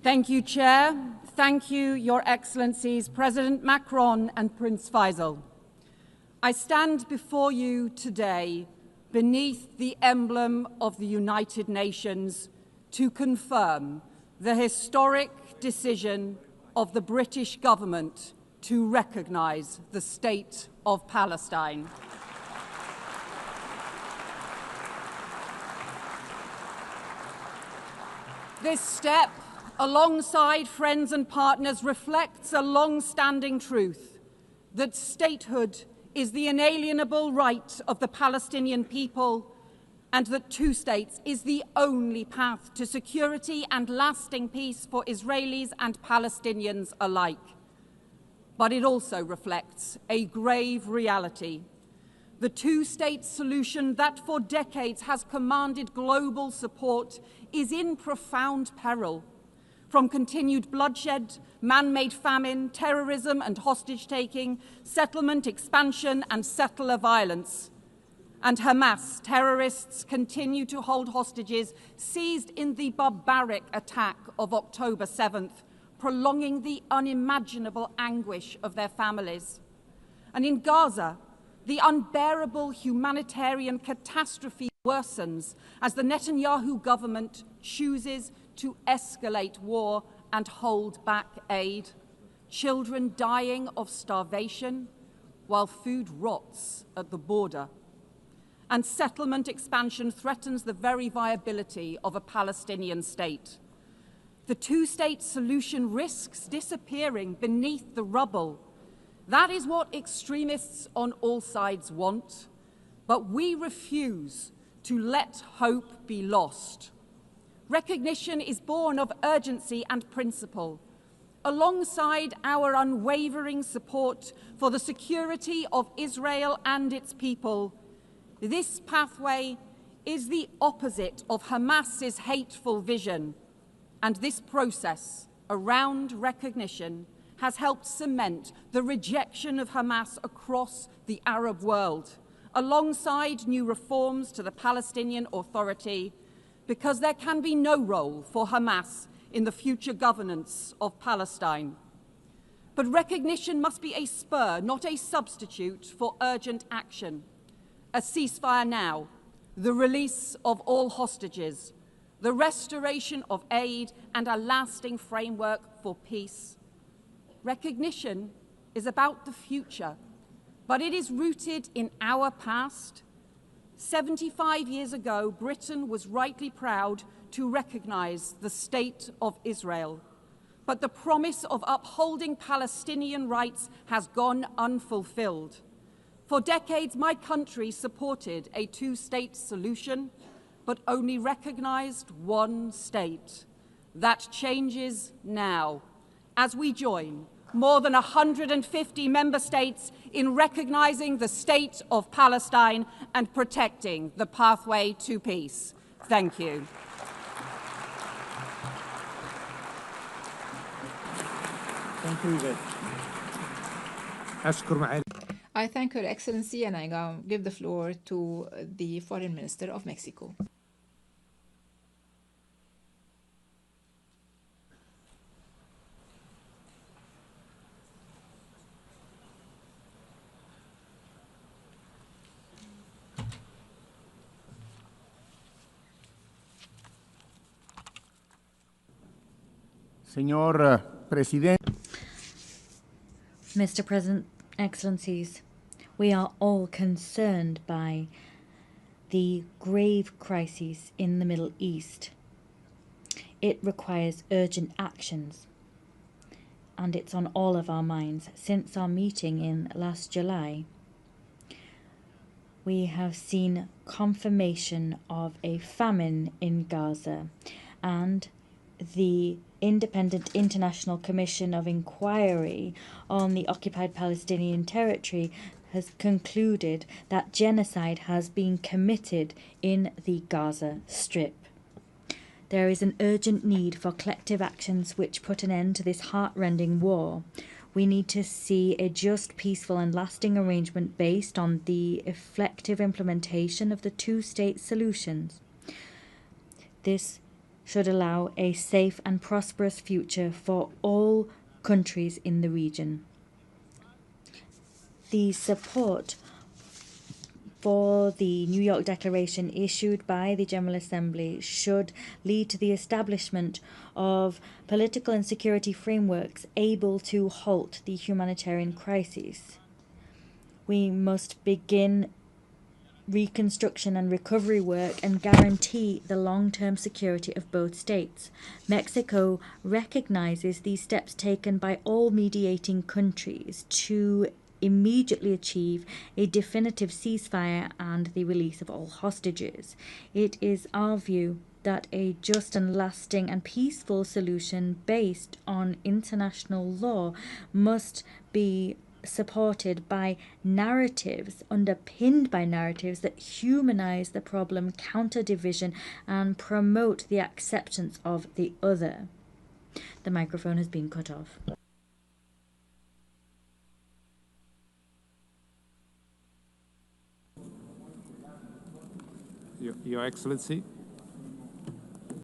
Thank you, Chair. Thank you, Your Excellencies, President Macron and Prince Faisal. I stand before you today beneath the emblem of the United Nations to confirm the historic decision of the British government to recognise the State of Palestine. This step, alongside friends and partners, reflects a long-standing truth that statehood is the inalienable right of the Palestinian people and that two states is the only path to security and lasting peace for Israelis and Palestinians alike. But it also reflects a grave reality. The two-state solution that for decades has commanded global support is in profound peril. From continued bloodshed, man-made famine, terrorism and hostage-taking, settlement expansion and settler violence. And Hamas terrorists continue to hold hostages seized in the barbaric attack of October 7th, prolonging the unimaginable anguish of their families. And in Gaza, the unbearable humanitarian catastrophe worsens as the Netanyahu government chooses to escalate war and hold back aid. Children dying of starvation while food rots at the border. And settlement expansion threatens the very viability of a Palestinian state. The two-state solution risks disappearing beneath the rubble. That is what extremists on all sides want, but we refuse to let hope be lost. Recognition is born of urgency and principle, alongside our unwavering support for the security of Israel and its people. This pathway is the opposite of Hamas's hateful vision, and this process around recognition has helped cement the rejection of Hamas across the Arab world, alongside new reforms to the Palestinian Authority, because there can be no role for Hamas in the future governance of Palestine. But recognition must be a spur, not a substitute for urgent action. A ceasefire now, the release of all hostages, the restoration of aid, and a lasting framework for peace. Recognition is about the future, but it is rooted in our past. 75 years ago, Britain was rightly proud to recognise the State of Israel. But the promise of upholding Palestinian rights has gone unfulfilled. For decades, my country supported a two-state solution, but only recognised one state. That changes now, as we join more than 150 member states in recognising the State of Palestine and protecting the pathway to peace. Thank you. Thank you. I thank Her Excellency, and I give the floor to the Foreign Minister of Mexico. Señor Presidente. Mr. President, Excellencies, we are all concerned by the grave crises in the Middle East. It requires urgent actions, and it's on all of our minds. Since our meeting in last July, we have seen confirmation of a famine in Gaza, and the Independent International Commission of Inquiry on the Occupied Palestinian Territory has concluded that genocide has been committed in the Gaza Strip. There is an urgent need for collective actions which put an end to this heart-rending war. We need to see a just, peaceful and lasting arrangement based on the effective implementation of the two-state solutions. This should allow a safe and prosperous future for all countries in the region. The support for the New York Declaration issued by the General Assembly should lead to the establishment of political and security frameworks able to halt the humanitarian crises. We must begin reconstruction and recovery work and guarantee the long-term security of both states. Mexico recognizes these steps taken by all mediating countries to immediately achieve a definitive ceasefire and the release of all hostages. It is our view that a just and lasting and peaceful solution based on international law must be supported by narratives, underpinned by narratives that humanize the problem, counter division, and promote the acceptance of the other. The microphone has been cut off. Your Excellency,